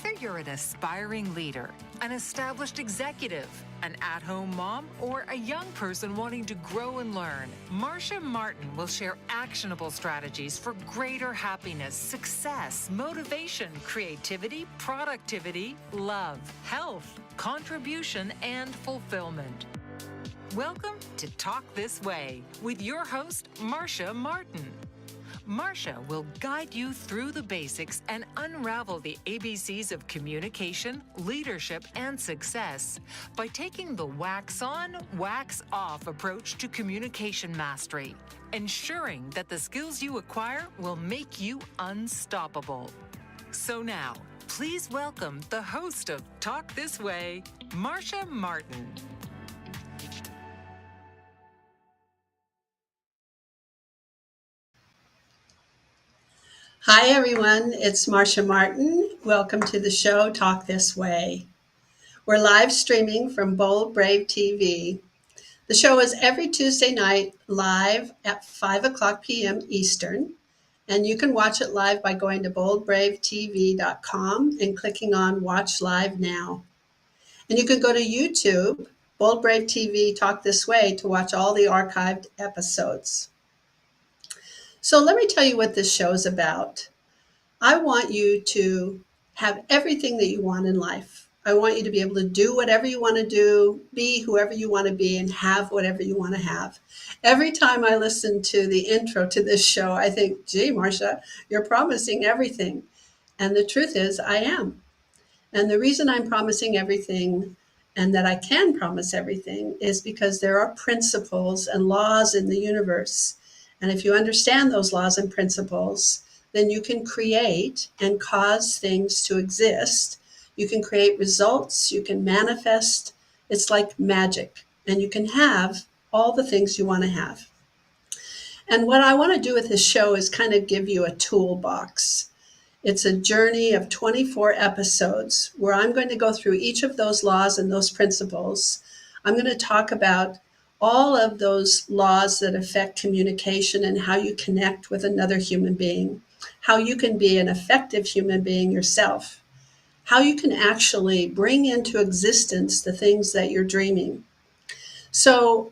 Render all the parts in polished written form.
Whether you're an aspiring leader, an established executive, an at-home mom, or a young person wanting to grow and learn, Marcia Martin will share actionable strategies for greater happiness, success, motivation, creativity, productivity, love, health, contribution, and fulfillment. Welcome to Talk This Way with your host, Marcia Martin. Marcia will guide you through the basics and unravel the ABCs of communication, leadership, and success by taking the wax on, wax off approach to communication mastery, ensuring that the skills you acquire will make you unstoppable. So now, please welcome the host of Talk This Way, Marcia Martin. Hi everyone, it's Marcia Martin. Welcome to the show Talk This Way. We're live streaming from Bold Brave TV. The show is every Tuesday night live at 5 o'clock p.m. Eastern, and you can watch it live by going to boldbravetv.com and clicking on Watch Live Now. And you can go to YouTube, Bold Brave TV Talk This Way, to watch all the archived episodes. So let me tell you what this show is about. I want you to have everything that you want in life. I want you to be able to do whatever you want to do, be whoever you want to be, and have whatever you want to have. Every time I listen to the intro to this show, I think, gee, Marcia, you're promising everything. And the truth is, I am. And the reason I'm promising everything and that I can promise everything is because there are principles and laws in the universe. And if you understand those laws and principles, then you can create and cause things to exist. You can create results, you can manifest. It's like magic, and you can have all the things you want to have. And what I want to do with this show is kind of give you a toolbox. It's a journey of 24 episodes where I'm going to go through each of those laws and those principles. I'm going to talk about all of those laws that affect communication and how you connect with another human being, how you can be an effective human being yourself, how you can actually bring into existence the things that you're dreaming. So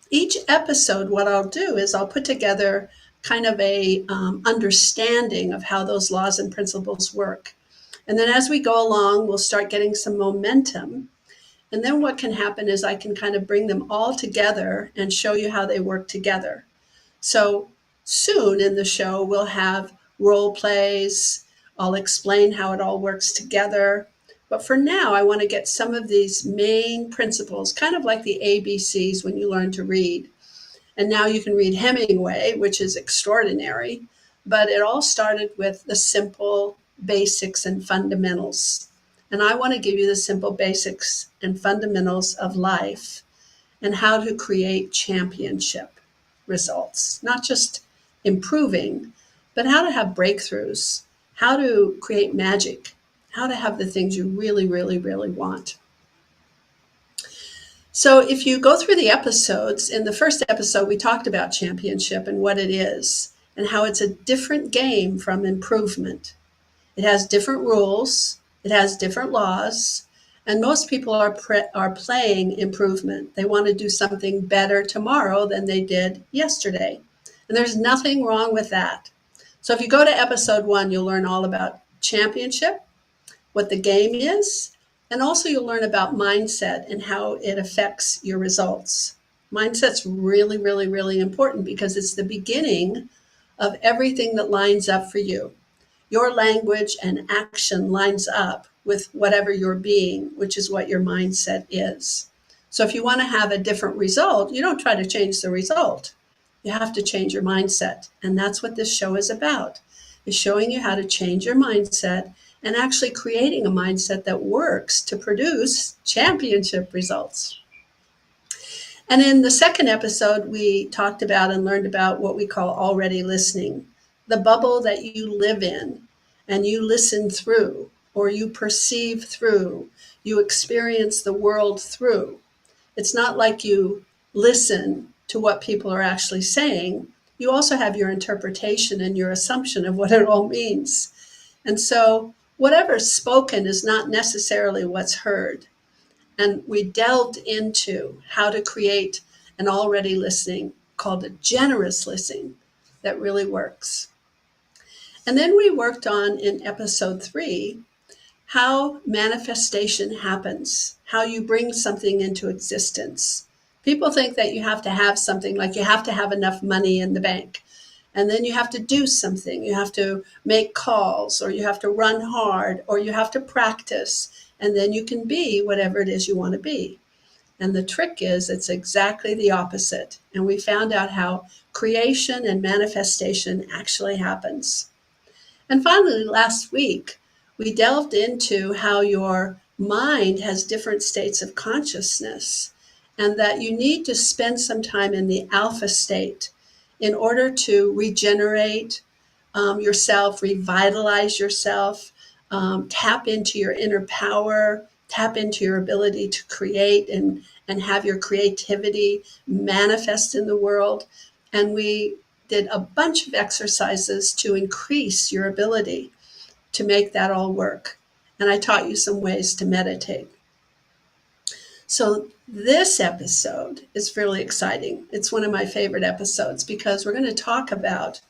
each episode, what I'll do is I'll put together kind of a understanding of how those laws and principles work. And then as we go along, we'll start getting some momentum. And then what can happen is I can kind of bring them all together and show you how they work together. So soon in the show, we'll have role plays. I'll explain how it all works together. But for now, I want to get some of these main principles, kind of like the ABCs when you learn to read. And now you can read Hemingway, which is extraordinary. But it all started with the simple basics and fundamentals. And I want to give you the simple basics and fundamentals of life and how to create championship results, not just improving, but how to have breakthroughs, how to create magic, how to have the things you really, really, really want. So if you go through the episodes, in the first episode, we talked about championship and what it is and how it's a different game from improvement. It has different rules, it has different laws, and most people are playing improvement. They want to do something better tomorrow than they did yesterday. And there's nothing wrong with that. So if you go to episode 1, you'll learn all about championship, what the game is, and also you'll learn about mindset and how it affects your results. Mindset's really, really, really important because it's the beginning of everything that lines up for you. Your language and action lines up with whatever you're being, which is what your mindset is. So if you want to have a different result, you don't try to change the result. You have to change your mindset. And that's what this show is about, is showing you how to change your mindset and actually creating a mindset that works to produce championship results. And in the second episode, we talked about and learned about what we call already listening, the bubble that you live in and you listen through, or you perceive through, you experience the world through. It's not like you listen to what people are actually saying. You also have your interpretation and your assumption of what it all means. And so whatever's spoken is not necessarily what's heard. And we delved into how to create an already listening called a generous listening that really works. And then we worked on in episode 3 how manifestation happens, how you bring something into existence. People think that you have to have something, like you have to have enough money in the bank. And then you have to do something. You have to make calls, or you have to run hard, or you have to practice. And then you can be whatever it is you want to be. And the trick is, it's exactly the opposite. And we found out how creation and manifestation actually happens. And finally, last week, we delved into how your mind has different states of consciousness, and that you need to spend some time in the alpha state in order to regenerate yourself, revitalize yourself, tap into your inner power, tap into your ability to create and have your creativity manifest in the world. And we did a bunch of exercises to increase your ability to make that all work. And I taught you some ways to meditate. So this episode is really exciting. It's one of my favorite episodes because we're going to talk about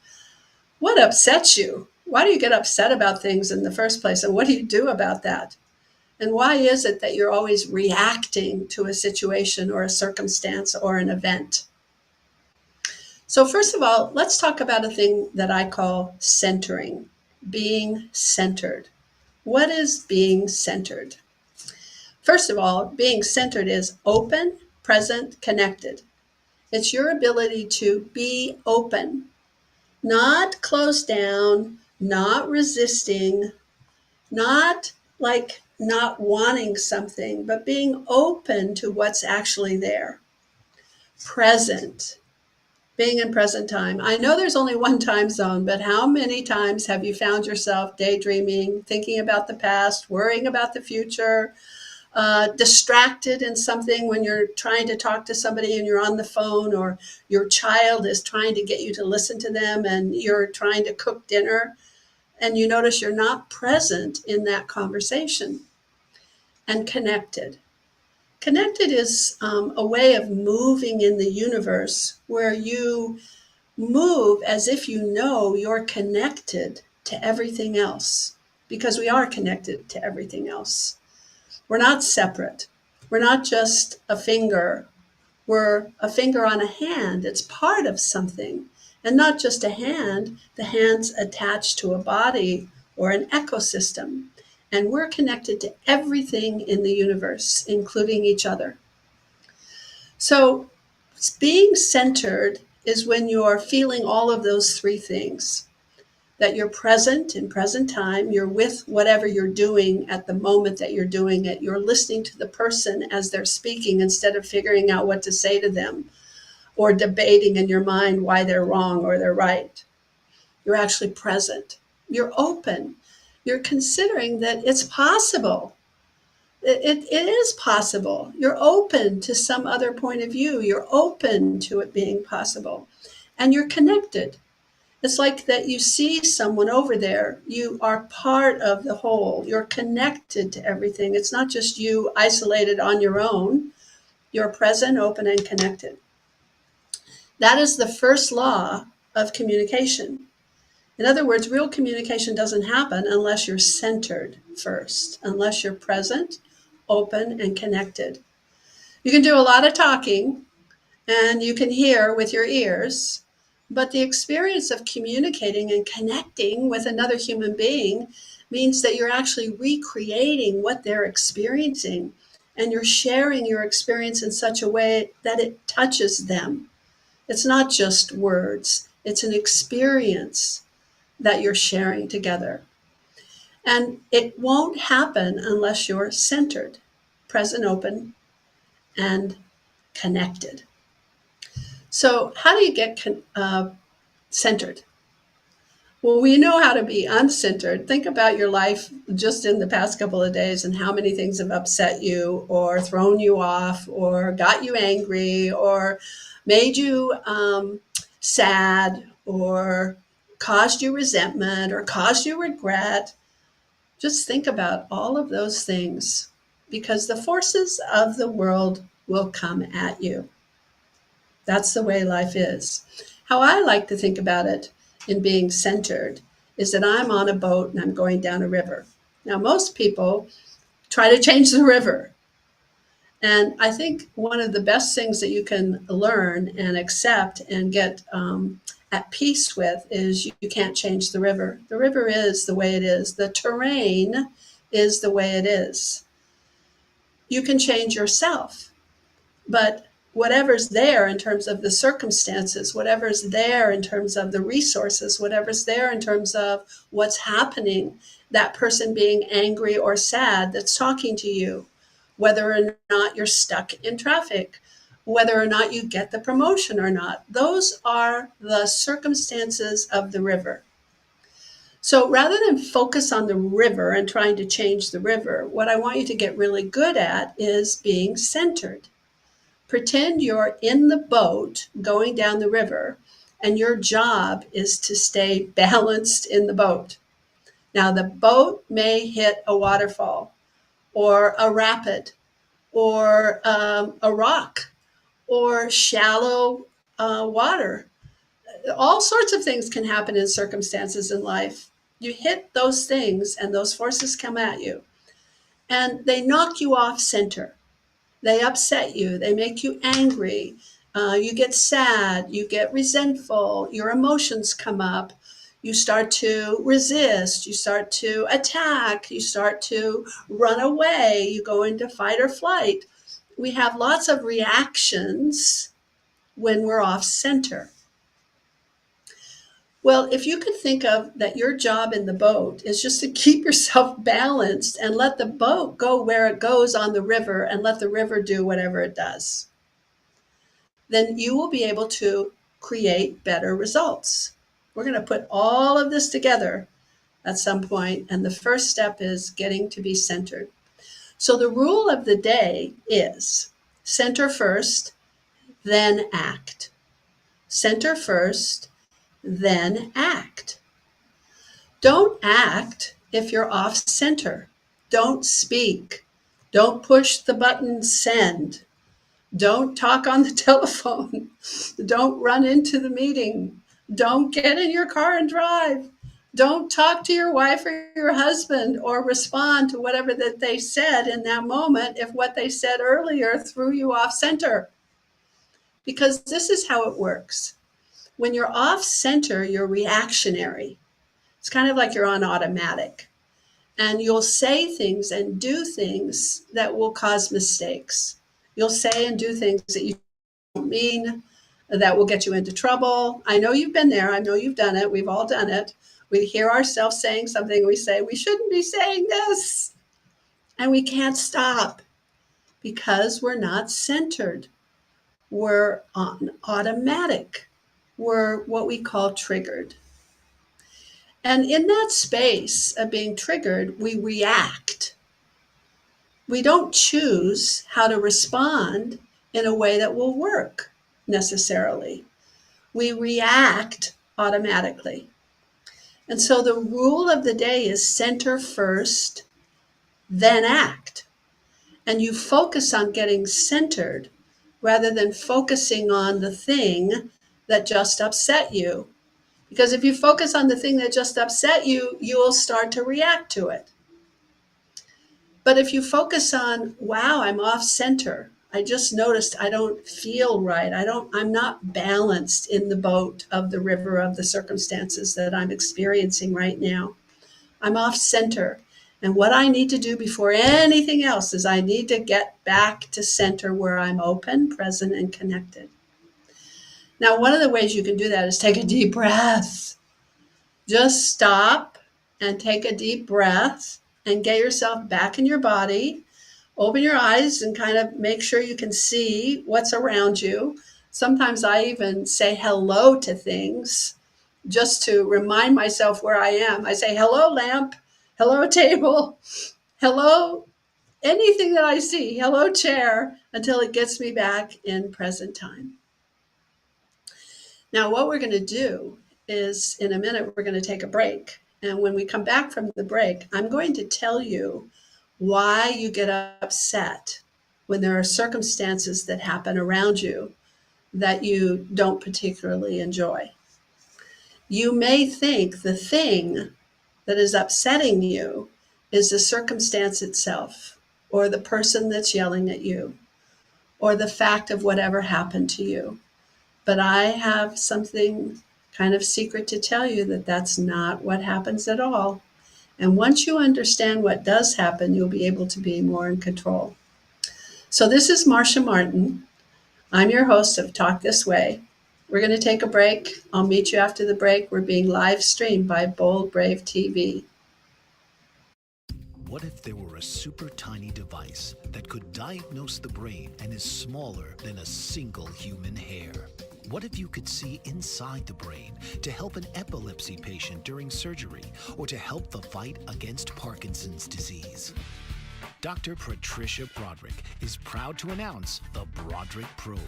what upsets you. Why do you get upset about things in the first place? And what do you do about that? And why is it that you're always reacting to a situation or a circumstance or an event? So first of all, let's talk about a thing that I call centering, being centered. What is being centered? First of all, being centered is open, present, connected. It's your ability to be open, not closed down, not resisting, not like not wanting something, but being open to what's actually there. Present, being in present time. I know there's only one time zone, but how many times have you found yourself daydreaming, thinking about the past, worrying about the future, distracted in something when you're trying to talk to somebody and you're on the phone, or your child is trying to get you to listen to them and you're trying to cook dinner and you notice you're not present in that conversation? And connected. Connected is a way of moving in the universe where you move as if you know you're connected to everything else, because we are connected to everything else. We're not separate. We're not just a finger. We're a finger on a hand. It's part of something. And not just a hand, the hand's attached to a body or an ecosystem. And we're connected to everything in the universe, including each other. So being centered is when you're feeling all of those three things. That you're present in present time, you're with whatever you're doing at the moment that you're doing it. You're listening to the person as they're speaking instead of figuring out what to say to them or debating in your mind why they're wrong or they're right. You're actually present. You're open. You're considering that it's possible. It is possible. You're open to some other point of view. You're open to it being possible. And you're connected. It's like that you see someone over there. You are part of the whole. You're connected to everything. It's not just you isolated on your own. You're present, open, and connected. That is the first law of communication. In other words, real communication doesn't happen unless you're centered first, unless you're present, open, and connected. You can do a lot of talking and you can hear with your ears, but the experience of communicating and connecting with another human being means that you're actually recreating what they're experiencing, and you're sharing your experience in such a way that it touches them. It's not just words, it's an experience that you're sharing together. And it won't happen unless you're centered, present, open, and connected. So how do you get centered? Well, we know how to be uncentered. Think about your life just in the past couple of days and how many things have upset you or thrown you off or got you angry or made you sad or caused you resentment or caused you regret. Just think about all of those things because the forces of the world will come at you. That's the way life is. How I like to think about it in being centered is that I'm on a boat and I'm going down a river. Now, most people try to change the river. And I think one of the best things that you can learn and accept and get at peace with is you can't change the river. The river is the way it is, the terrain is the way it is. You can change yourself, but whatever's there in terms of the circumstances, whatever's there in terms of the resources, whatever's there in terms of what's happening, that person being angry or sad that's talking to you, whether or not you're stuck in traffic, whether or not you get the promotion or not, those are the circumstances of the river. So rather than focus on the river and trying to change the river, what I want you to get really good at is being centered. Pretend you're in the boat going down the river, and your job is to stay balanced in the boat. Now, the boat may hit a waterfall or a rapid or a rock or shallow water. All sorts of things can happen in circumstances in life. You hit those things, and those forces come at you, and they knock you off center. They upset you, they make you angry, you get sad, you get resentful, your emotions come up, you start to resist, you start to attack, you start to run away, you go into fight or flight. We have lots of reactions when we're off center. Well, if you could think of that your job in the boat is just to keep yourself balanced and let the boat go where it goes on the river and let the river do whatever it does, then you will be able to create better results. We're going to put all of this together at some point, and the first step is getting to be centered. So the rule of the day is center first, then act. Center first, then act. Don't act if you're off center. Don't speak. Don't push the button send. Don't talk on the telephone. Don't run into the meeting. Don't get in your car and drive. Don't talk to your wife or your husband or respond to whatever that they said in that moment if what they said earlier threw you off center. Because this is how it works. When you're off center, you're reactionary. It's kind of like you're on automatic. And you'll say things and do things that will cause mistakes. You'll say and do things that you don't mean, that will get you into trouble. I know you've been there. I know you've done it. We've all done it. We hear ourselves saying something. We say, we shouldn't be saying this. And we can't stop because we're not centered. We're on automatic. We're what we call triggered. And in that space of being triggered, we react. We don't choose how to respond in a way that will work necessarily. We react automatically. And so the rule of the day is center first, then act. And you focus on getting centered rather than focusing on the thing that just upset you. Because if you focus on the thing that just upset you, you will start to react to it. But if you focus on, wow, I'm off center. I just noticed I don't feel right. I'm not balanced in the boat of the river of the circumstances that I'm experiencing right now. I'm off center. And what I need to do before anything else is I need to get back to center where I'm open, present, and connected. Now, one of the ways you can do that is take a deep breath. Just stop and take a deep breath and get yourself back in your body. Open your eyes and kind of make sure you can see what's around you. Sometimes I even say hello to things just to remind myself where I am. I say, hello, lamp, hello, table, hello, anything that I see, hello, chair, until it gets me back in present time. Now, what we're going to do is in a minute, we're going to take a break. And when we come back from the break, I'm going to tell you why you get upset when there are circumstances that happen around you that you don't particularly enjoy. You may think the thing that is upsetting you is the circumstance itself, or the person that's yelling at you, or the fact of whatever happened to you. But I have something kind of secret to tell you that that's not what happens at all. And once you understand what does happen, you'll be able to be more in control. So this is Marsha Martin. I'm your host of Talk This Way. We're going to take a break. I'll meet you after the break. We're being live streamed by Bold Brave TV. What if there were a super tiny device that could diagnose the brain and is smaller than a single human hair? What if you could see inside the brain to help an epilepsy patient during surgery or to help the fight against Parkinson's disease? Dr. Patricia Broderick is proud to announce the Broderick Probe,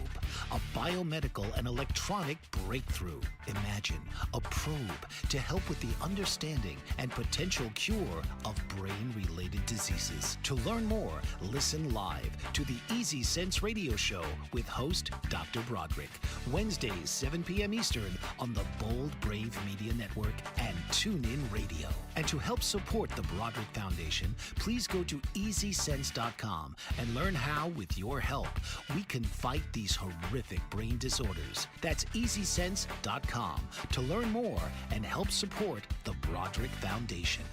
a biomedical and electronic breakthrough. Imagine a probe to help with the understanding and potential cure of brain-related diseases. To learn more, listen live to the Easy Sense radio show with host Dr. Broderick, Wednesdays 7 p.m. Eastern on the Bold Brave Media Network and TuneIn Radio. And to help support the Broderick Foundation, please go to EasySense.com and learn how, with your help, we can fight these horrific brain disorders. That's EasySense.com to learn more and help support the Broderick Foundation.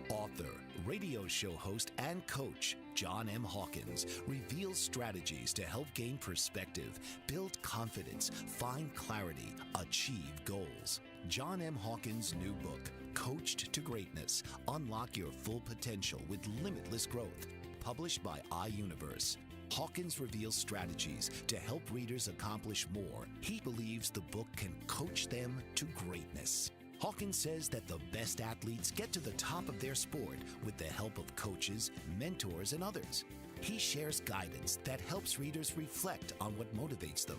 Author, radio show host, and coach John M. Hawkins reveals strategies to help gain perspective, build confidence, find clarity, achieve goals. John M. Hawkins' new book, Coached to Greatness, Unlock Your Full Potential with Limitless Growth, published by iUniverse. Hawkins reveals strategies to help readers accomplish more. He believes the book can coach them to greatness. Hawkins says that the best athletes get to the top of their sport with the help of coaches, mentors, and others. He shares guidance that helps readers reflect on what motivates them.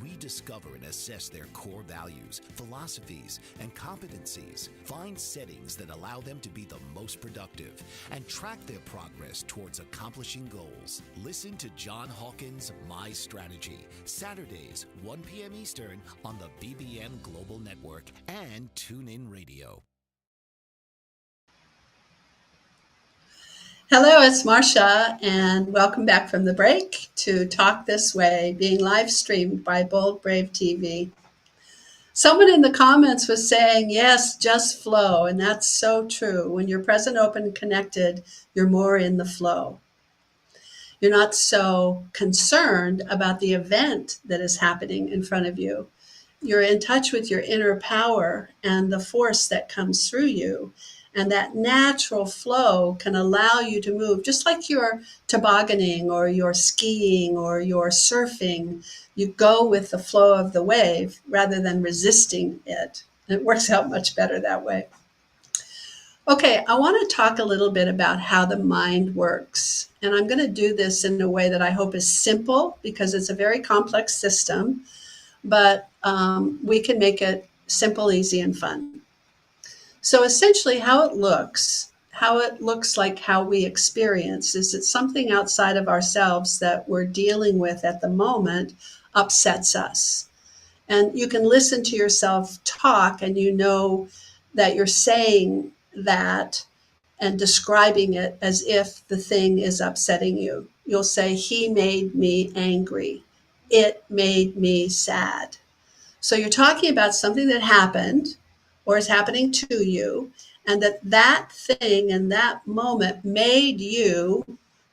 We discover and assess their core values, philosophies, and competencies, find settings that allow them to be the most productive, and track their progress towards accomplishing goals. Listen to John Hawkins' My Strategy, Saturdays, 1 p.m. Eastern on the BBM Global Network and TuneIn Radio. Hello, it's Marsha, and welcome back from the break to Talk This Way, being live streamed by Bold Brave TV. Someone in the comments was saying, yes, just flow, and that's so true. When you're present, open, and connected, you're more in the flow. You're not so concerned about the event that is happening in front of you. You're in touch with your inner power and the force that comes through you. And that natural flow can allow you to move, just like you're tobogganing or you're skiing or you're surfing. You go with the flow of the wave rather than resisting it. And it works out much better that way. Okay, I want to talk a little bit about how the mind works. And I'm going to do this in a way that I hope is simple because it's a very complex system, but we can make it simple, easy, and fun. So essentially how it looks like how we experience is that something outside of ourselves that we're dealing with at the moment upsets us. And you can listen to yourself talk and you know that you're saying that and describing it as if the thing is upsetting you. You'll say, he made me angry. It made me sad. So you're talking about something that happened or is happening to you, and that thing in that moment made you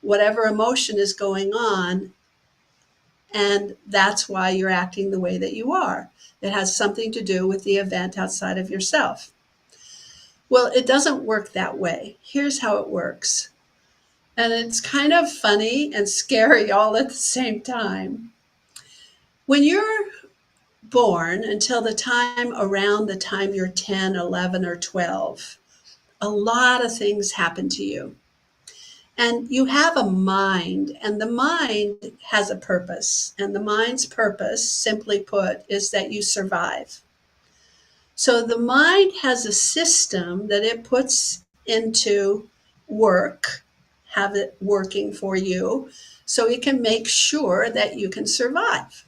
whatever emotion is going on, and that's why you're acting the way that you are. It has something to do with the event outside of yourself. Well, it doesn't work that way. Here's how it works. And it's kind of funny and scary all at the same time. When you're born until around the time you're 10, 11, or 12, a lot of things happen to you. And you have a mind, and the mind has a purpose. And the mind's purpose, simply put, is that you survive. So the mind has a system that it puts into work, have it working for you, so it can make sure that you can survive.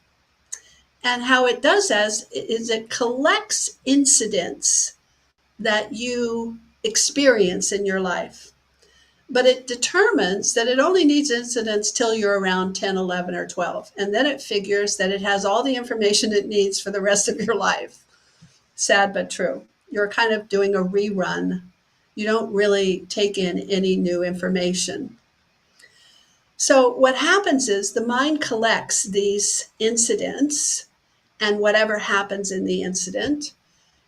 And how it does that is it collects incidents that you experience in your life. But it determines that it only needs incidents till you're around 10, 11, or 12. And then it figures that it has all the information it needs for the rest of your life. Sad but true. You're kind of doing a rerun. You don't really take in any new information. So what happens is the mind collects these incidents and whatever happens in the incident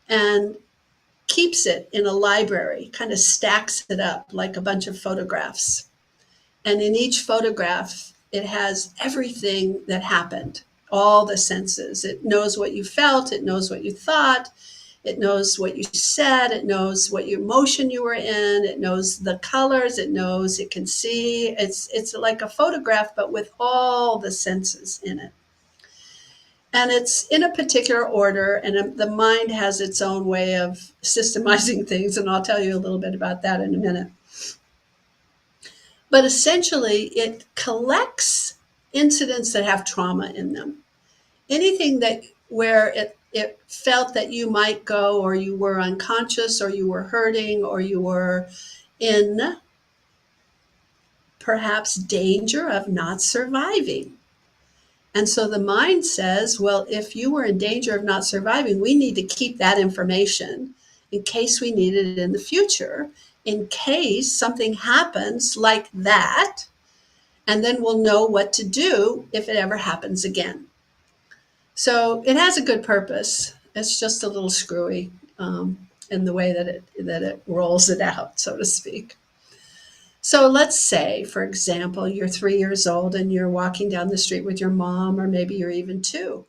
and keeps it in a library, kind of stacks it up like a bunch of photographs. And in each photograph, it has everything that happened, all the senses. It knows what you felt, it knows what you thought, it knows what you said, it knows what emotion you were in, it knows the colors, it knows, it can see. It's like a photograph, but with all the senses in it. And it's in a particular order, and the mind has its own way of systemizing things, and I'll tell you a little bit about that in a minute. But essentially, it collects incidents that have trauma in them. Anything that where it felt that you might go, or you were unconscious, or you were hurting, or you were in perhaps danger of not surviving. And so the mind says, well, if you were in danger of not surviving, we need to keep that information in case we need it in the future, in case something happens like that, and then we'll know what to do if it ever happens again. So it has a good purpose. It's just a little screwy in the way that it rolls it out, so to speak. So let's say, for example, you're 3 years old and you're walking down the street with your mom, or maybe you're even 2,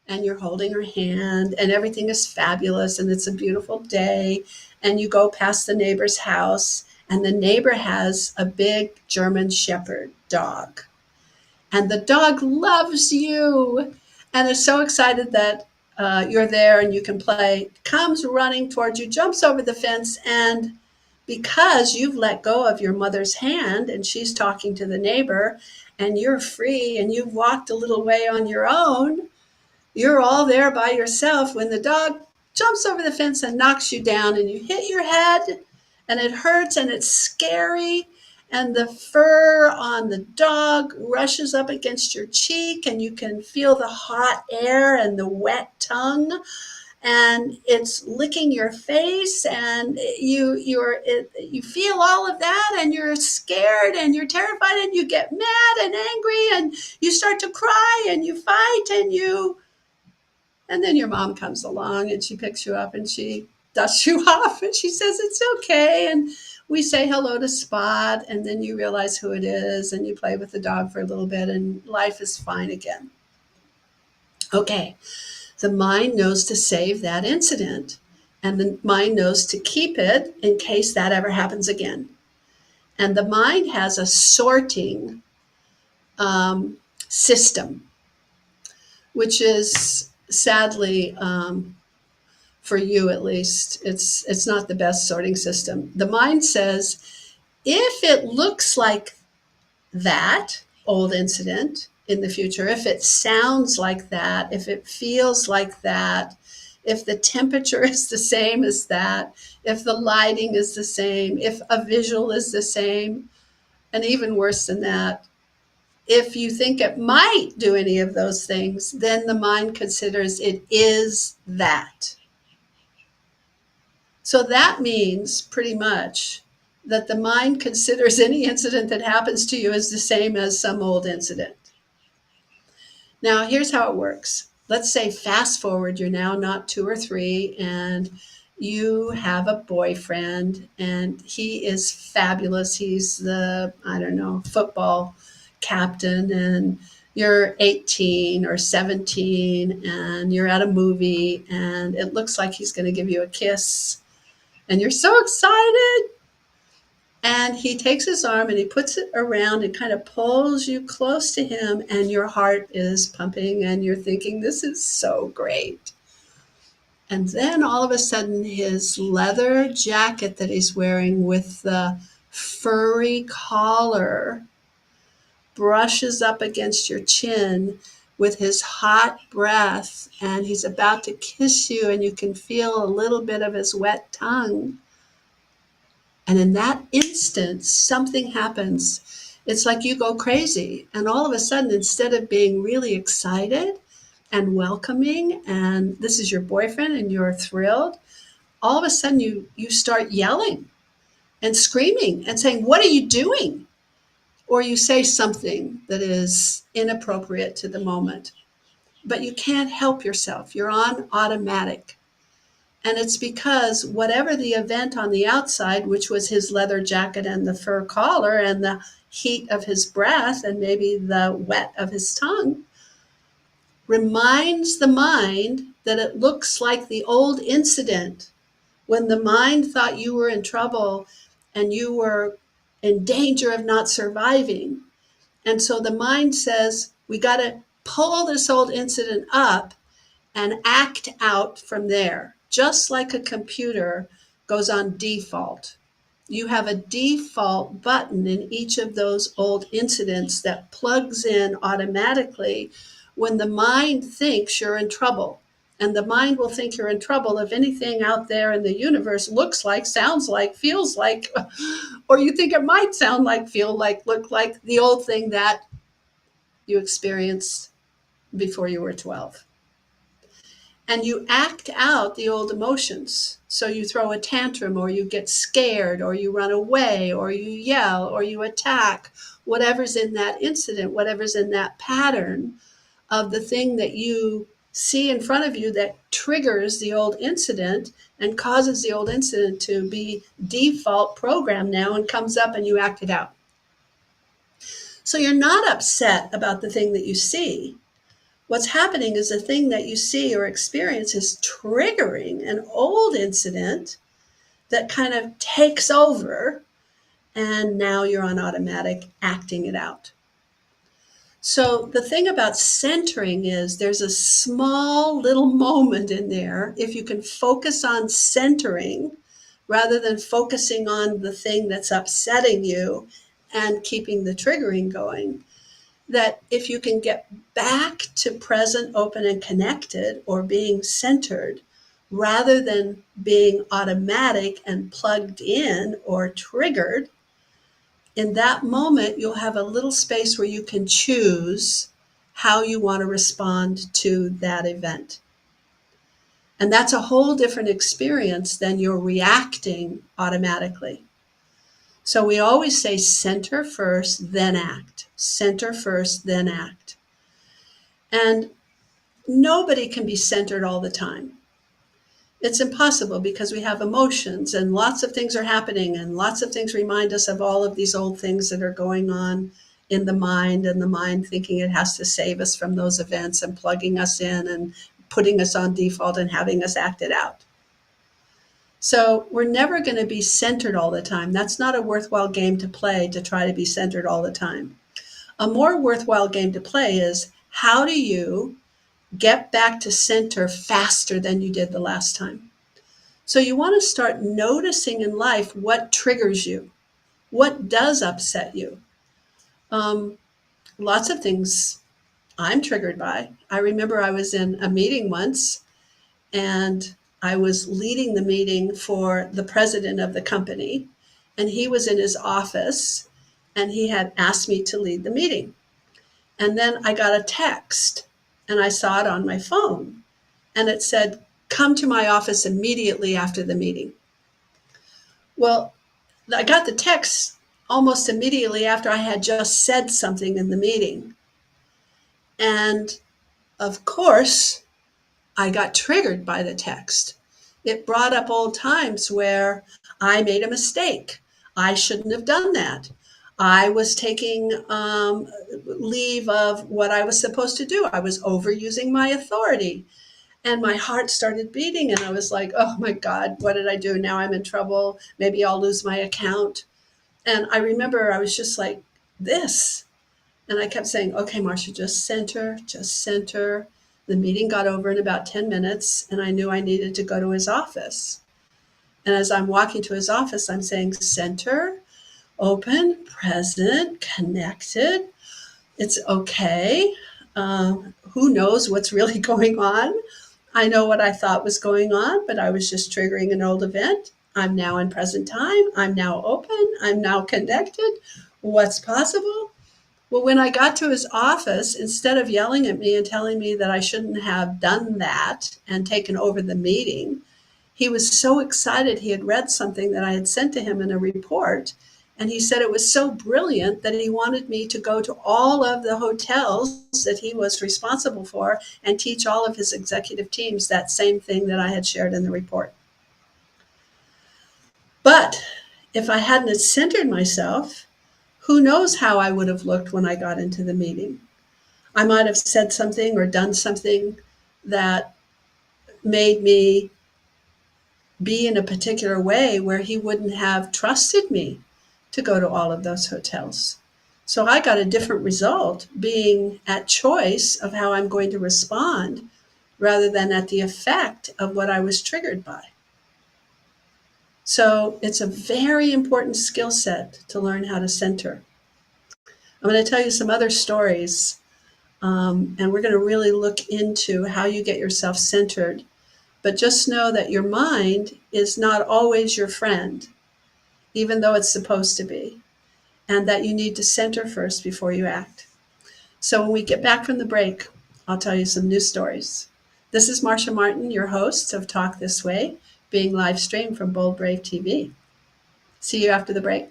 and you're holding her hand and everything is fabulous and it's a beautiful day, and you go past the neighbor's house and the neighbor has a big German Shepherd dog, and the dog loves you and is so excited that you're there and you can play, comes running towards you, jumps over the fence, and because you've let go of your mother's hand and she's talking to the neighbor and you're free and you've walked a little way on your own, you're all there by yourself when the dog jumps over the fence and knocks you down, and you hit your head and it hurts and it's scary, and the fur on the dog rushes up against your cheek and you can feel the hot air and the wet tongue, and it's licking your face, and you feel all of that, and you're scared and you're terrified and you get mad and angry and you start to cry and you fight and then your mom comes along and she picks you up and she dusts you off and she says it's okay, and we say hello to Spot, and then you realize who it is and you play with the dog for a little bit and life is fine again. Okay. The mind knows to save that incident, and the mind knows to keep it in case that ever happens again. And the mind has a sorting system, which is sadly, for you at least, it's not the best sorting system. The mind says, if it looks like that old incident in the future, if it sounds like that, if it feels like that, if the temperature is the same as that, if the lighting is the same, if a visual is the same, and even worse than that, if you think it might do any of those things, then the mind considers it is that. So that means pretty much that the mind considers any incident that happens to you as the same as some old incident. Now, here's how it works. Let's say fast forward, you're now not 2 or 3, and you have a boyfriend, and he is fabulous. He's the, football captain, and you're 18 or 17, and you're at a movie, and it looks like he's going to give you a kiss, and you're so excited. And he takes his arm and he puts it around and kind of pulls you close to him, and your heart is pumping and you're thinking, this is so great. And then all of a sudden, his leather jacket that he's wearing with the furry collar brushes up against your chin with his hot breath, and he's about to kiss you, and you can feel a little bit of his wet tongue. And in that instant, something happens. It's like you go crazy. And all of a sudden, instead of being really excited and welcoming, and this is your boyfriend and you're thrilled, all of a sudden you start yelling and screaming and saying, "What are you doing?" Or you say something that is inappropriate to the moment. But you can't help yourself. You're on automatic. And it's because whatever the event on the outside, which was his leather jacket and the fur collar and the heat of his breath and maybe the wet of his tongue, reminds the mind that it looks like the old incident when the mind thought you were in trouble and you were in danger of not surviving. And so the mind says, we got to pull this old incident up and act out from there. Just like a computer goes on default. You have a default button in each of those old incidents that plugs in automatically when the mind thinks you're in trouble. And the mind will think you're in trouble if anything out there in the universe looks like, sounds like, feels like, or you think it might sound like, feel like, look like the old thing that you experienced before you were 12. And you act out the old emotions. So you throw a tantrum, or you get scared, or you run away, or you yell, or you attack, whatever's in that incident, whatever's in that pattern of the thing that you see in front of you that triggers the old incident and causes the old incident to be default program now and comes up and you act it out. So you're not upset about the thing that you see. What's happening is the thing that you see or experience is triggering an old incident that kind of takes over, and now you're on automatic acting it out. So the thing about centering is there's a small little moment in there. If you can focus on centering rather than focusing on the thing that's upsetting you and keeping the triggering going, that if you can get back to present, open, and connected, or being centered, rather than being automatic and plugged in or triggered, in that moment, you'll have a little space where you can choose how you want to respond to that event. And that's a whole different experience than you're reacting automatically. So we always say center first, then act. Center first, then act. And nobody can be centered all the time. It's impossible because we have emotions and lots of things are happening and lots of things remind us of all of these old things that are going on in the mind, and the mind thinking it has to save us from those events and plugging us in and putting us on default and having us act it out. So we're never going to be centered all the time. That's not a worthwhile game to play, to try to be centered all the time. A more worthwhile game to play is, how do you get back to center faster than you did the last time? So you want to start noticing in life what triggers you, what does upset you. Lots of things I'm triggered by. I remember I was in a meeting once, and I was leading the meeting for the president of the company, and he was in his office, and he had asked me to lead the meeting. And then I got a text, and I saw it on my phone, and it said, "Come to my office immediately after the meeting." Well, I got the text almost immediately after I had just said something in the meeting. And of course, I got triggered by the text. It brought up old times where I made a mistake. I shouldn't have done that. I was taking leave of what I was supposed to do. I was overusing my authority. And my heart started beating, and I was like, oh my God, what did I do? Now I'm in trouble. Maybe I'll lose my account. And I remember I was just like this. And I kept saying, okay, Marcia, just center, The meeting got over in about 10 minutes, and I knew I needed to go to his office. And as I'm walking to his office, I'm saying, center, open, present, connected. It's okay. Who knows what's really going on? I know what I thought was going on, but I was just triggering an old event. I'm now in present time. I'm now open. I'm now connected. What's possible? Well, when I got to his office, instead of yelling at me and telling me that I shouldn't have done that and taken over the meeting, he was so excited. He had read something that I had sent to him in a report. And he said it was so brilliant that he wanted me to go to all of the hotels that he was responsible for and teach all of his executive teams that same thing that I had shared in the report. But if I hadn't centered myself, who knows how I would have looked when I got into the meeting. I might have said something or done something that made me be in a particular way where he wouldn't have trusted me to go to all of those hotels. So I got a different result being at choice of how I'm going to respond rather than at the effect of what I was triggered by. So it's a very important skill set to learn how to center. I'm going to tell you some other stories, and we're going to really look into how you get yourself centered. But just know that your mind is not always your friend, even though it's supposed to be, and that you need to center first before you act. So when we get back from the break, I'll tell you some new stories. This is Marsha Martin, your host of Talk This Way, being live streamed from Bold Brave TV. See you after the break.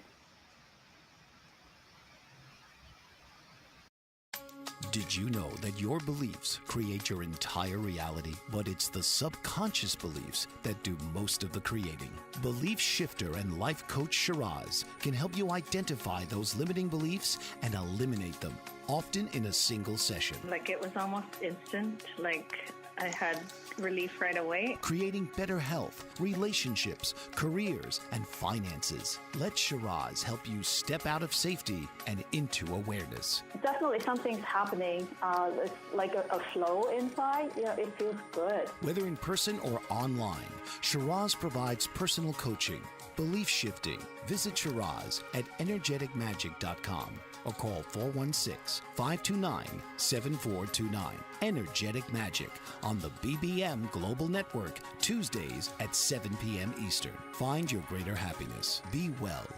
Did you know that your beliefs create your entire reality, but it's the subconscious beliefs that do most of the creating? Belief shifter and life coach Shiraz can help you identify those limiting beliefs and eliminate them, often in a single session. Like it was almost instant, like I had relief right away. Creating better health, relationships, careers, and finances. Let Shiraz help you step out of safety and into awareness. Definitely something's happening. It's like a flow inside. It feels good. Whether in person or online, Shiraz provides personal coaching, belief shifting. Visit Shiraz at energeticmagic.com or call 416-529-7429. Energetic Magic on the BBM Global Network, Tuesdays at 7 p.m. Eastern. Find your greater happiness. Be well.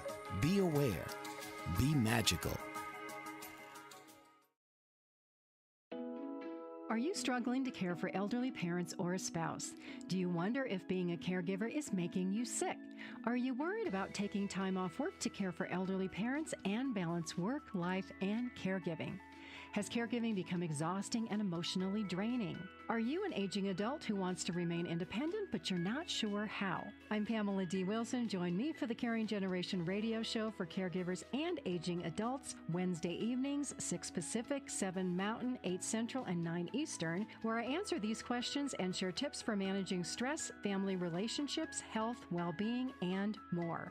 Be aware. Be magical. Are you struggling to care for elderly parents or a spouse? Do you wonder if being a caregiver is making you sick? Are you worried about taking time off work to care for elderly parents and balance work, life, and caregiving? Has caregiving become exhausting and emotionally draining? Are you an aging adult who wants to remain independent, but you're not sure how? I'm Pamela D. Wilson. Join me for the Caring Generation radio show for caregivers and aging adults, Wednesday evenings, 6 Pacific, 7 Mountain, 8 Central, and 9 Eastern, where I answer these questions and share tips for managing stress, family relationships, health, well-being, and more.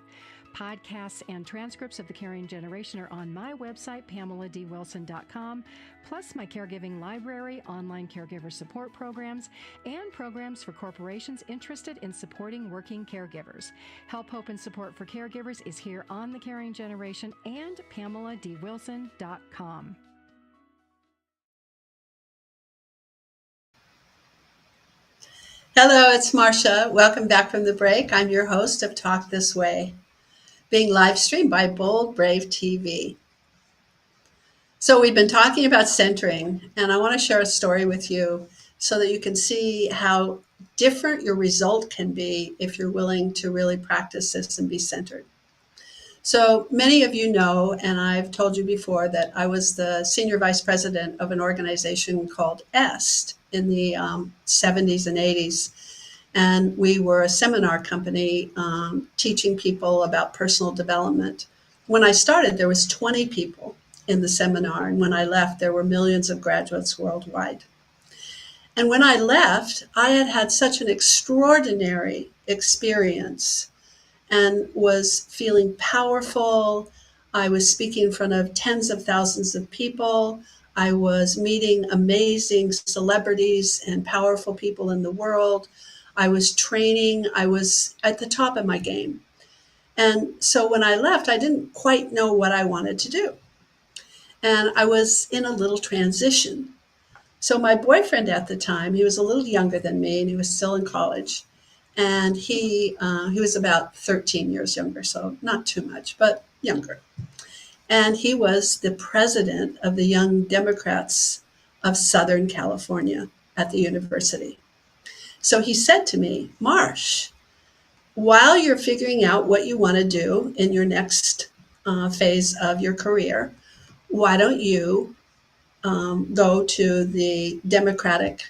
Podcasts and transcripts of The Caring Generation are on my website, PamelaDWilson.com, plus my caregiving library, online caregiver support programs, and programs for corporations interested in supporting working caregivers. Help, hope, and support for caregivers is here on The Caring Generation and PamelaDWilson.com. Hello, it's Marsha. Welcome back from the break. I'm your host of Talk This Way, being live streamed by Bold Brave TV. So we've been talking about centering, and I want to share a story with you so that you can see how different your result can be if you're willing to really practice this and be centered. So many of you know, and I've told you before, that I was the senior vice president of an organization called EST in the 70s and 80s. And we were a seminar company teaching people about personal development. When I started, there was 20 people in the seminar. And when I left, there were millions of graduates worldwide. And when I left, I had had such an extraordinary experience and was feeling powerful. I was speaking in front of tens of thousands of people. I was meeting amazing celebrities and powerful people in the world. I was training. I was at the top of my game. And so when I left, I didn't quite know what I wanted to do. And I was in a little transition. So my boyfriend at the time, he was a little younger than me, and he was still in college. And he was about 13 years younger, so not too much, but younger. And he was the president of the Young Democrats of Southern California at the university. So he said to me, Marsh, while you're figuring out what you want to do in your next phase of your career, why don't you go to the Democratic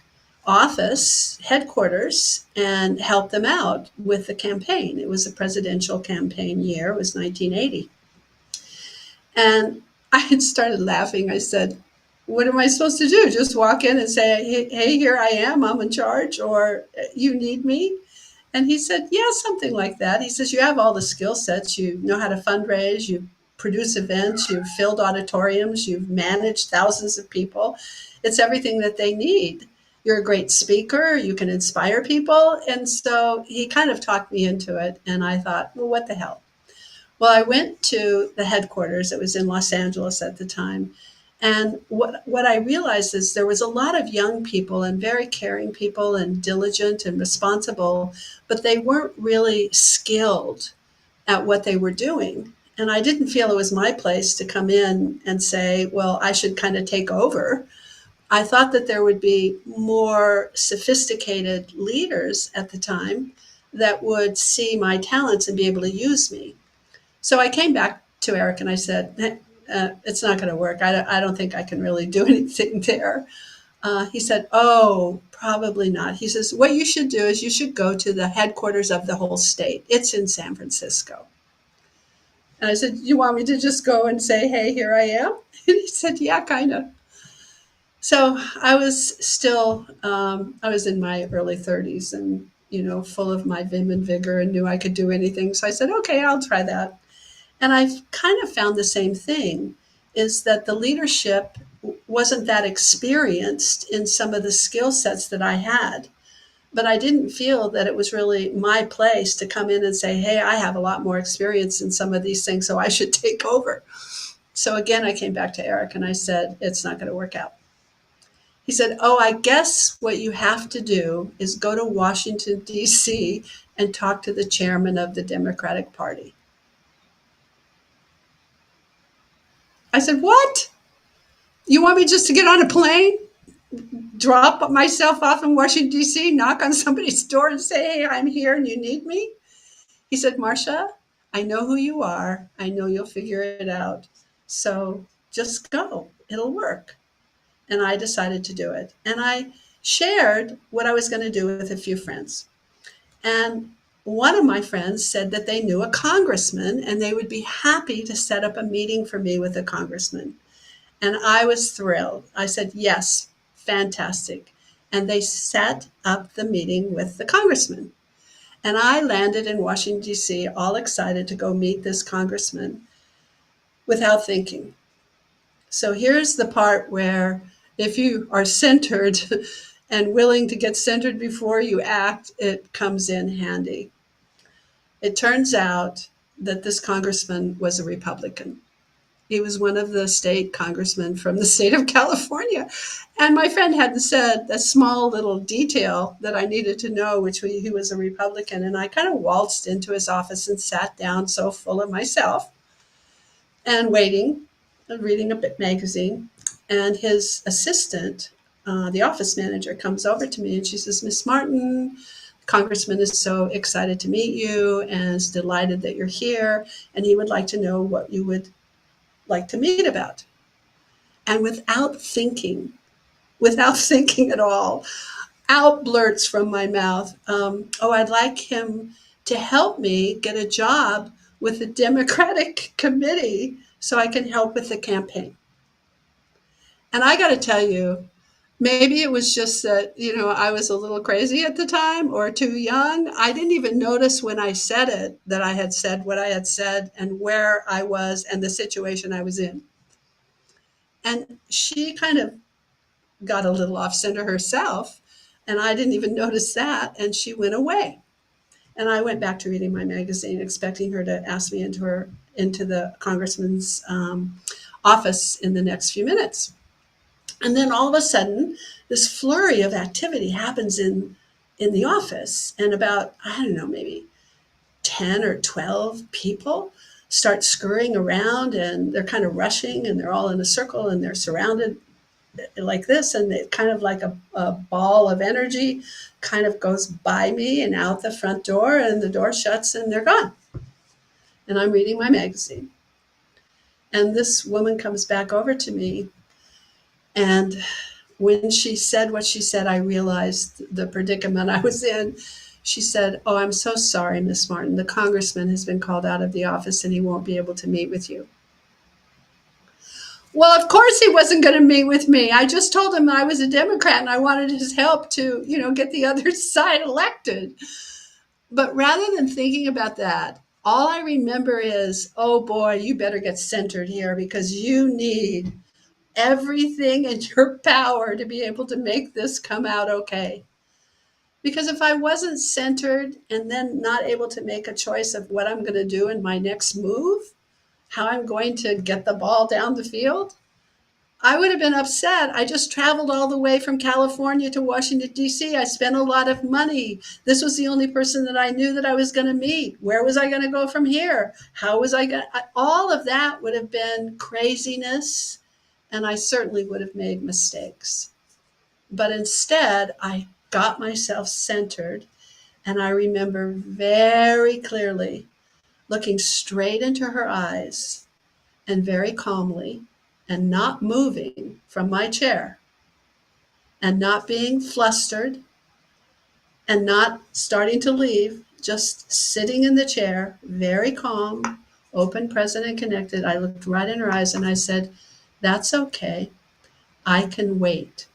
office headquarters and help them out with the campaign? It was a presidential campaign year, it was 1980. And I had started laughing. I said, what am I supposed to do? Just walk in and say, hey, here I am, I'm in charge, or you need me? And he said, yeah, something like that. He says, you have all the skill sets. You know how to fundraise, you produce events, you've filled auditoriums, you've managed thousands of people. It's everything that they need. You're a great speaker, you can inspire people. And so he kind of talked me into it. And I thought, well, what the hell? Well, I went to the headquarters. It was in Los Angeles at the time. And what I realized is there was a lot of young people and very caring people and diligent and responsible, but they weren't really skilled at what they were doing. And I didn't feel it was my place to come in and say, well, I should kind of take over. I thought that there would be more sophisticated leaders at the time that would see my talents and be able to use me. So I came back to Eric and I said, it's not going to work. I don't think I can really do anything there. He said, oh, probably not. He says, what you should do is you should go to the headquarters of the whole state. It's in San Francisco. And I said, you want me to just go and say, hey, here I am? And he said, yeah, kind of. So I was still, I was in my early 30s and, full of my vim and vigor and knew I could do anything. So I said, okay, I'll try that. And I've kind of found the same thing, is that the leadership wasn't that experienced in some of the skill sets that I had. But I didn't feel that it was really my place to come in and say, hey, I have a lot more experience in some of these things, so I should take over. So again, I came back to Eric and I said, it's not going to work out. He said, oh, I guess what you have to do is go to Washington, D.C. and talk to the chairman of the Democratic Party. I said, what? You want me just to get on a plane, drop myself off in Washington, D.C., knock on somebody's door and say, hey, I'm here and you need me? He said, Marcia, I know who you are. I know you'll figure it out. So just go. It'll work. And I decided to do it. And I shared what I was going to do with a few friends. And one of my friends said that they knew a congressman and they would be happy to set up a meeting for me with a congressman. And I was thrilled. I said, yes, fantastic. And they set up the meeting with the congressman. And I landed in Washington, D.C., all excited to go meet this congressman without thinking. So here's the part where if you are centered and willing to get centered before you act, it comes in handy. It turns out that this congressman was a Republican. He was one of the state congressmen from the state of California. And my friend hadn't said the small little detail that I needed to know, which he was a Republican. And I kind of waltzed into his office and sat down, so full of myself, and waiting, reading a magazine. And his assistant, the office manager, comes over to me and she says, Miss Martin, the congressman is so excited to meet you and is delighted that you're here. And he would like to know what you would like to meet about. And without thinking at all, out blurts from my mouth, I'd like him to help me get a job with the Democratic committee so I can help with the campaign. And I got to tell you, maybe it was just that, I was a little crazy at the time or too young. I didn't even notice when I said it that I had said what I had said and where I was and the situation I was in. And she kind of got a little off center herself, and I didn't even notice that. And she went away. And I went back to reading my magazine, expecting her to ask me into the congressman's office in the next few minutes. And then all of a sudden, this flurry of activity happens in the office, and about, I don't know, maybe 10 or 12 people start scurrying around, and they're kind of rushing, and they're all in a circle, and they're surrounded like this, and it kind of like a ball of energy kind of goes by me and out the front door, and the door shuts and they're gone. And I'm reading my magazine. And this woman comes back over to me, and when she said what she said, I realized the predicament I was in. She said, "Oh, I'm so sorry, Miss Martin. The congressman has been called out of the office and he won't be able to meet with you." Well, of course he wasn't going to meet with me. I just told him I was a Democrat and I wanted his help to, get the other side elected. But rather than thinking about that, all I remember is, oh boy, you better get centered here, because you need everything in your power to be able to make this come out okay. Because if I wasn't centered and then not able to make a choice of what I'm going to do in my next move, how I'm going to get the ball down the field, I would have been upset. I just traveled all the way from California to Washington, D.C. I spent a lot of money. This was the only person that I knew that I was going to meet. Where was I going to go from here? How was I going to? All of that would have been craziness, and I certainly would have made mistakes. But instead, I got myself centered, and I remember very clearly looking straight into her eyes and very calmly, and not moving from my chair, and not being flustered, and not starting to leave, just sitting in the chair, very calm, open, present, and connected. I looked right in her eyes and I said, "That's okay. I can wait."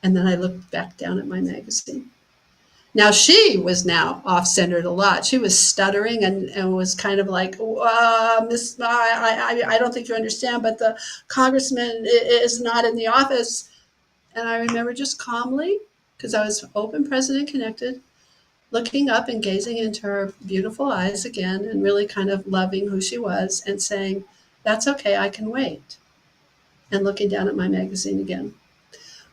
And then I looked back down at my magazine. Now, she was now off-centered a lot. She was stuttering and was kind of like, Miss, I don't think you understand, but the congressman is not in the office. And I remember just calmly, because I was open, present, and connected, looking up and gazing into her beautiful eyes again, and really kind of loving who she was, and saying, "That's okay, I can wait." And looking down at my magazine again.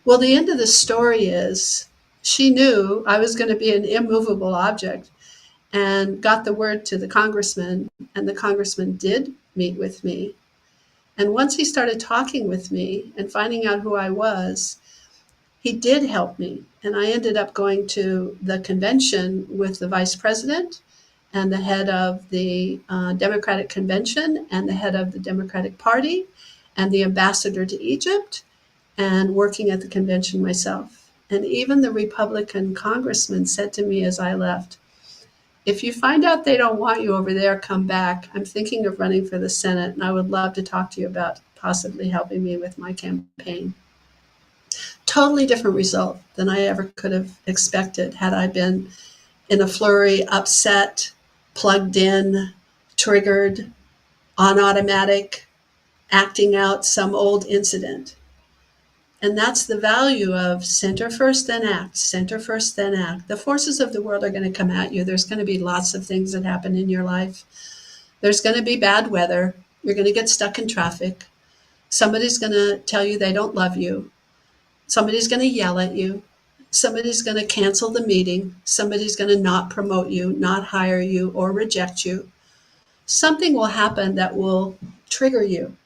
Well, the end of the story is, she knew I was going to be an immovable object, and got the word to the congressman, and the congressman did meet with me. And once he started talking with me and finding out who I was, he did help me. And I ended up going to the convention with the vice president and the head of the Democratic convention and the head of the Democratic Party and the ambassador to Egypt, and working at the convention myself. And even the Republican congressman said to me as I left, "If you find out they don't want you over there, come back. I'm thinking of running for the Senate, and I would love to talk to you about possibly helping me with my campaign." Totally different result than I ever could have expected had I been in a flurry, upset, plugged in, triggered, on automatic, acting out some old incident. And that's the value of center first, then act, center first, then act. The forces of the world are going to come at you. There's going to be lots of things that happen in your life. There's going to be bad weather. You're going to get stuck in traffic. Somebody's going to tell you they don't love you. Somebody's going to yell at you. Somebody's going to cancel the meeting. Somebody's going to not promote you, not hire you, or reject you. Something will happen that will trigger you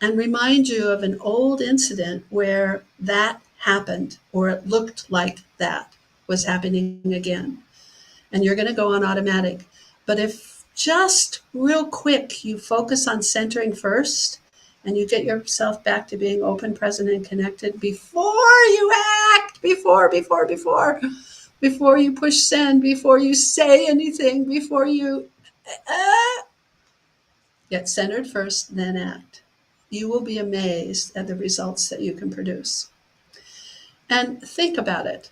and remind you of an old incident where that happened, or it looked like that was happening again. And you're going to go on automatic. But if just real quick you focus on centering first, and you get yourself back to being open, present, and connected before you act, before you push send, before you say anything, before you get centered first, then act. You will be amazed at the results that you can produce. And think about it.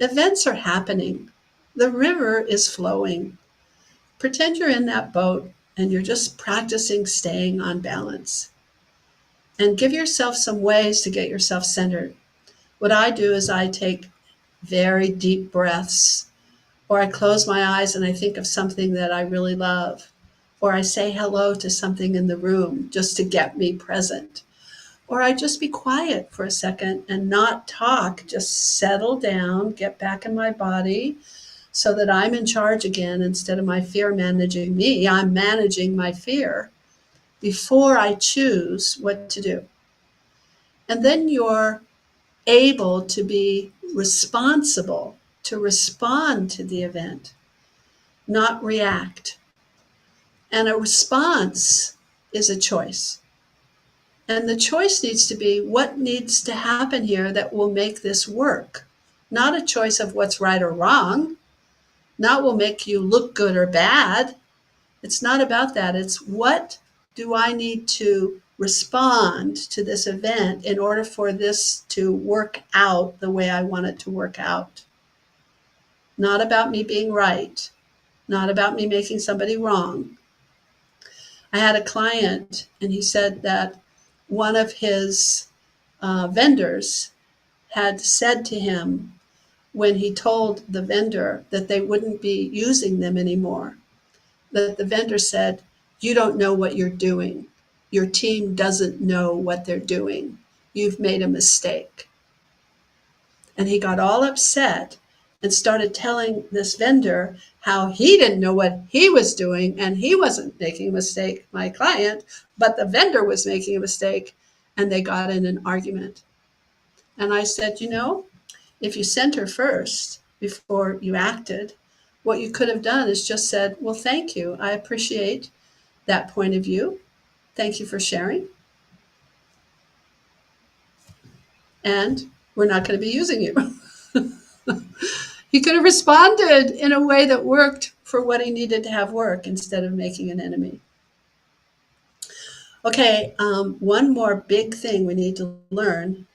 Events are happening. The river is flowing. Pretend you're in that boat and you're just practicing staying on balance. and give yourself some ways to get yourself centered. What I do is I take very deep breaths, or I close my eyes and I think of something that I really love, or I say hello to something in the room just to get me present, or I just be quiet for a second and not talk, just settle down, get back in my body so that I'm in charge again instead of my fear managing me. I'm managing my fear before I choose what to do. And then you're able to be responsible to respond to the event, not react. And a response is a choice. And the choice needs to be what needs to happen here that will make this work, not a choice of what's right or wrong, not will make you look good or bad. It's not about that. It's what do I need to respond to this event in order for this to work out the way I want it to work out. Not about me being right, not about me making somebody wrong. I had a client and he said that one of his vendors had said to him when he told the vendor that they wouldn't be using them anymore, that the vendor said, "You don't know what you're doing. Your team doesn't know what they're doing. You've made a mistake." And he got all upset and started telling this vendor how he didn't know what he was doing and he wasn't making a mistake, my client, but the vendor was making a mistake, and they got in an argument. And I said, if you center first before you acted, what you could have done is just said, "Well, thank you. I appreciate that point of view. Thank you for sharing. And we're not going to be using you." He could have responded in a way that worked for what he needed to have work instead of making an enemy. Okay, one more big thing we need to learn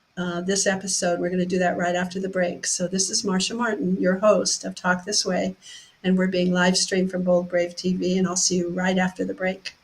this episode. We're going to do that right after the break. So this is Marsha Martin, your host of Talk This Way, and we're being live streamed from Bold Brave TV, and I'll see you right after the break.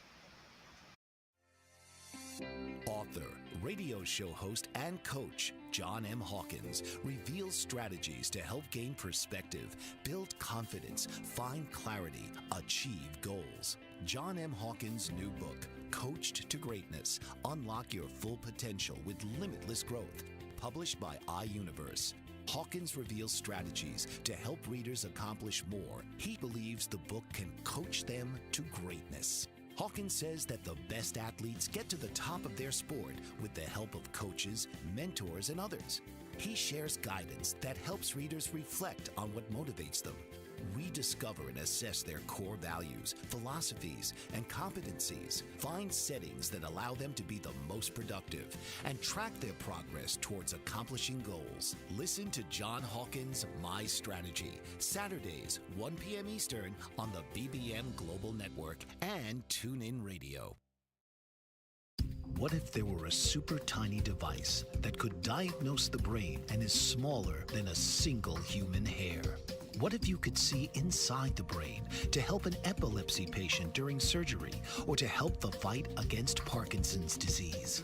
Author, radio show host, and coach John M. Hawkins reveals strategies to help gain perspective, build confidence, find clarity, achieve goals. John M. Hawkins' new book, Coached to Greatness, Unlock Your Full Potential with Limitless Growth, published by iUniverse. Hawkins reveals strategies to help readers accomplish more. He believes the book can coach them to greatness. Hawkins says that the best athletes get to the top of their sport with the help of coaches, mentors, and others. He shares guidance that helps readers reflect on what motivates them. We discover and assess their core values, philosophies, and competencies, find settings that allow them to be the most productive, and track their progress towards accomplishing goals. Listen to John Hawkins' My Strategy, Saturdays, 1 p.m. Eastern on the BBM Global Network and TuneIn Radio. What if there were a super tiny device that could diagnose the brain and is smaller than a single human hair? What if you could see inside the brain to help an epilepsy patient during surgery or to help the fight against Parkinson's disease?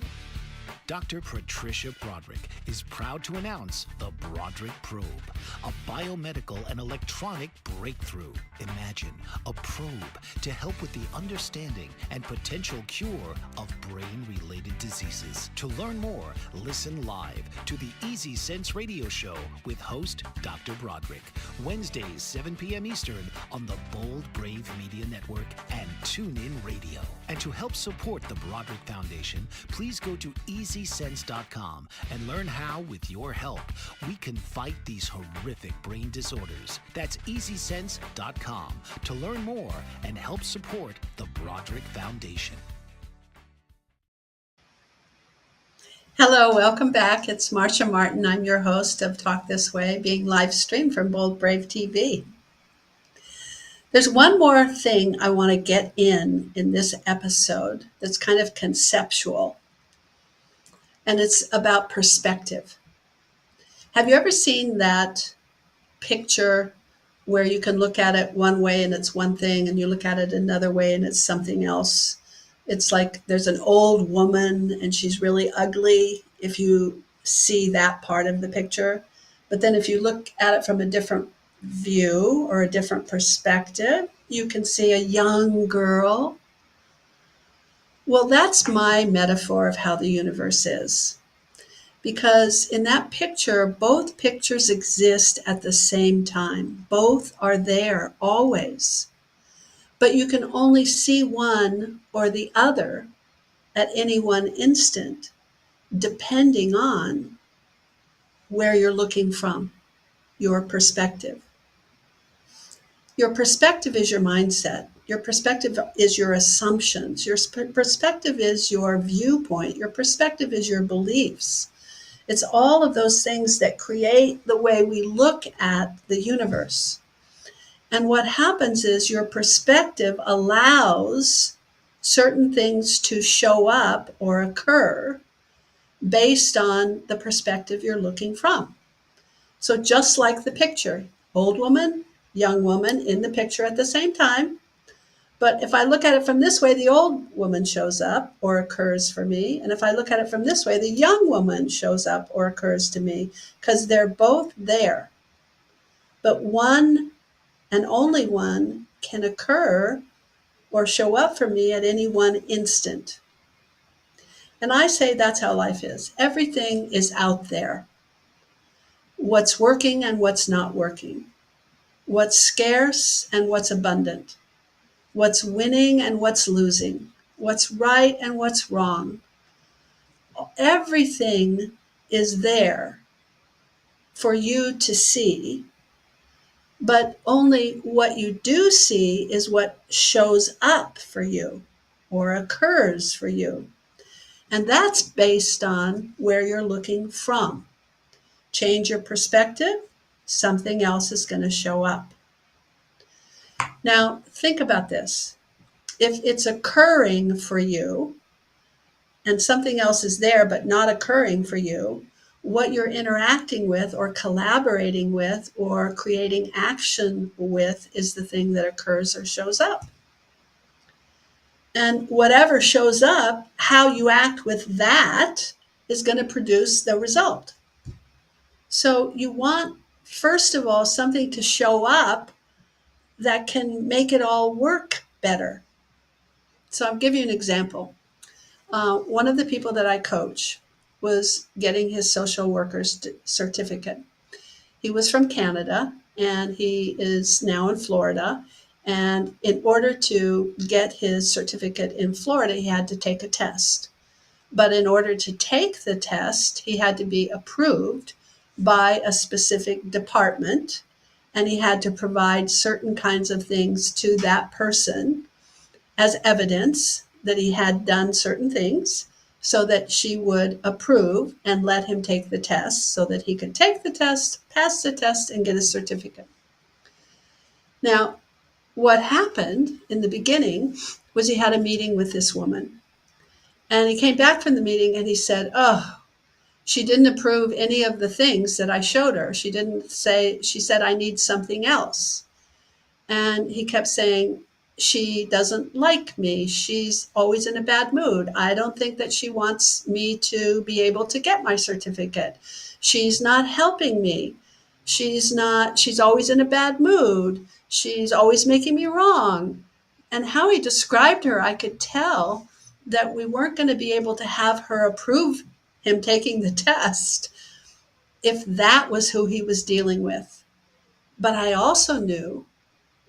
Dr. Patricia Broderick is proud to announce the Broderick Probe, a biomedical and electronic breakthrough. Imagine a probe to help with the understanding and potential cure of brain-related diseases. To learn more, listen live to the Easy Sense radio show with host Dr. Broderick, Wednesdays 7 p.m. Eastern on the Bold Brave Media Network and TuneIn Radio. And to help support the Broderick Foundation, please go to EasySense.com and learn how, with your help, we can fight these horrific brain disorders. That's EasySense.com to learn more and help support the Broderick Foundation. Hello, welcome back. It's Marsha Martin. I'm your host of Talk This Way, being live streamed from Bold Brave TV. There's one more thing I want to get in this episode that's kind of conceptual, and it's about perspective. Have you ever seen that picture where you can look at it one way and it's one thing, and you look at it another way and it's something else? It's like there's an old woman and she's really ugly if you see that part of the picture. But then if you look at it from a different view or a different perspective, you can see a young girl. Well, that's my metaphor of how the universe is. Because in that picture, both pictures exist at the same time. Both are there always. But you can only see one or the other at any one instant, depending on where you're looking from, your perspective. Your perspective is your mindset. Your perspective is your assumptions. Your perspective is your viewpoint. Your perspective is your beliefs. It's all of those things that create the way we look at the universe. And what happens is your perspective allows certain things to show up or occur based on the perspective you're looking from. So just like the picture, old woman, young woman in the picture at the same time. But if I look at it from this way, the old woman shows up or occurs for me. And if I look at it from this way, the young woman shows up or occurs to me, because they're both there. But one and only one can occur or show up for me at any one instant. And I say that's how life is. Everything is out there. What's working and what's not working. What's scarce and what's abundant. What's winning and what's losing. What's right and what's wrong. Everything is there for you to see, but only what you do see is what shows up for you or occurs for you. And that's based on where you're looking from. Change your perspective, something else is going to show up. Now, think about this. If it's occurring for you and something else is there but not occurring for you, what you're interacting with or collaborating with or creating action with is the thing that occurs or shows up. And whatever shows up, how you act with that is going to produce the result. So you want, first of all, something to show up that can make it all work better. So I'll give you an example. One of the people that I coach was getting his social worker's certificate. He was from Canada and he is now in Florida. And in order to get his certificate in Florida, he had to take a test. But in order to take the test, he had to be approved by a specific department, and he had to provide certain kinds of things to that person as evidence that he had done certain things so that she would approve and let him take the test so that he could take the test, pass the test, and get a certificate. Now, what happened in the beginning was he had a meeting with this woman. And he came back from the meeting and he said, she didn't approve any of the things that I showed her. She said, I need something else. And he kept saying, she doesn't like me. She's always in a bad mood. I don't think that she wants me to be able to get my certificate. She's not helping me. She's always in a bad mood. She's always making me wrong. And how he described her, I could tell that we weren't going to be able to have her approve him taking the test if that was who he was dealing with. But I also knew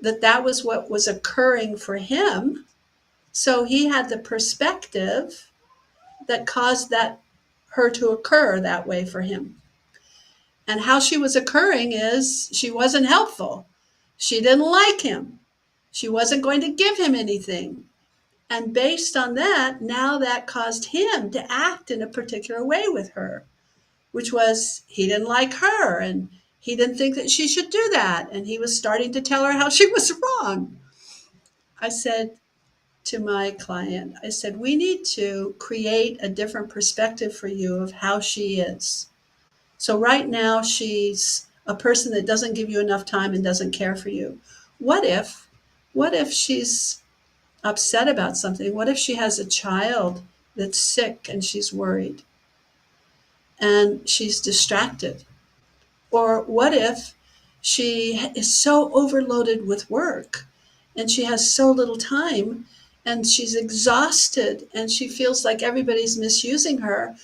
that that was what was occurring for him. So he had the perspective that caused her to occur that way for him. And how she was occurring is she wasn't helpful. She didn't like him. She wasn't going to give him anything. And based on that, now that caused him to act in a particular way with her, which was he didn't like her and he didn't think that she should do that. And he was starting to tell her how she was wrong. I said to my client, I said, we need to create a different perspective for you of how she is. So right now she's a person that doesn't give you enough time and doesn't care for you. What if she's upset about something? What if she has a child that's sick and she's worried and she's distracted? Or what if she is so overloaded with work and she has so little time and she's exhausted and she feels like everybody's misusing her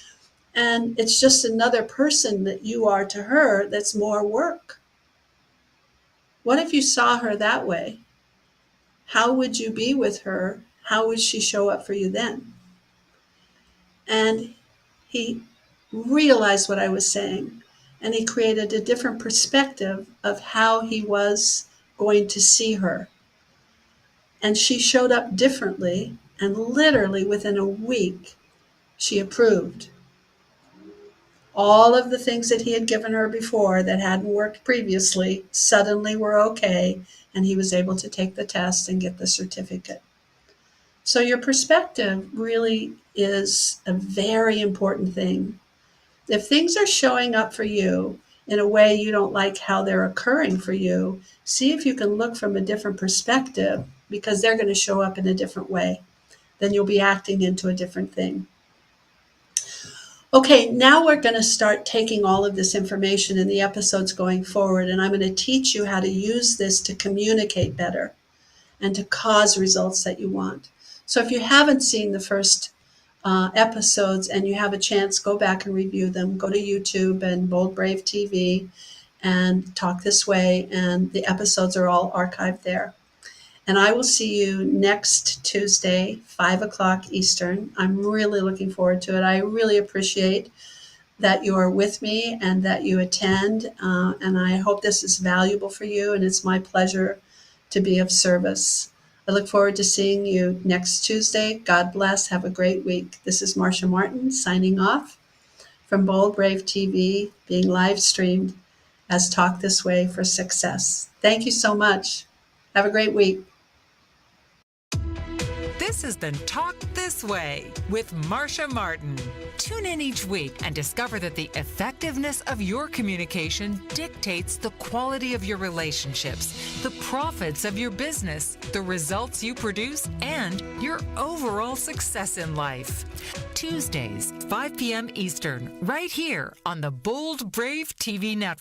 and it's just another person that you are to her that's more work? What if you saw her that way? How would you be with her? How would she show up for you then? And he realized what I was saying, and he created a different perspective of how he was going to see her. And she showed up differently, and literally within a week, she approved. All of the things that he had given her before that hadn't worked previously suddenly were okay, and he was able to take the test and get the certificate. So your perspective really is a very important thing. If things are showing up for you in a way you don't like how they're occurring for you, see if you can look from a different perspective, because they're going to show up in a different way. Then you'll be acting into a different thing. Okay, now we're going to start taking all of this information in the episodes going forward, and I'm going to teach you how to use this to communicate better and to cause results that you want. So if you haven't seen the first episodes and you have a chance, go back and review them. Go to YouTube and Bold Brave TV and Talk This Way, and the episodes are all archived there. And I will see you next Tuesday, 5 o'clock Eastern. I'm really looking forward to it. I really appreciate that you are with me and that you attend. And I hope this is valuable for you. And it's my pleasure to be of service. I look forward to seeing you next Tuesday. God bless. Have a great week. This is Marsha Martin signing off from Bold Brave TV, being live streamed as Talk This Way for Success. Thank you so much. Have a great week. This has been Talk This Way with Marsha Martin. Tune in each week and discover that the effectiveness of your communication dictates the quality of your relationships, the profits of your business, the results you produce, and your overall success in life. Tuesdays, 5 p.m. Eastern, right here on the Bold Brave TV network.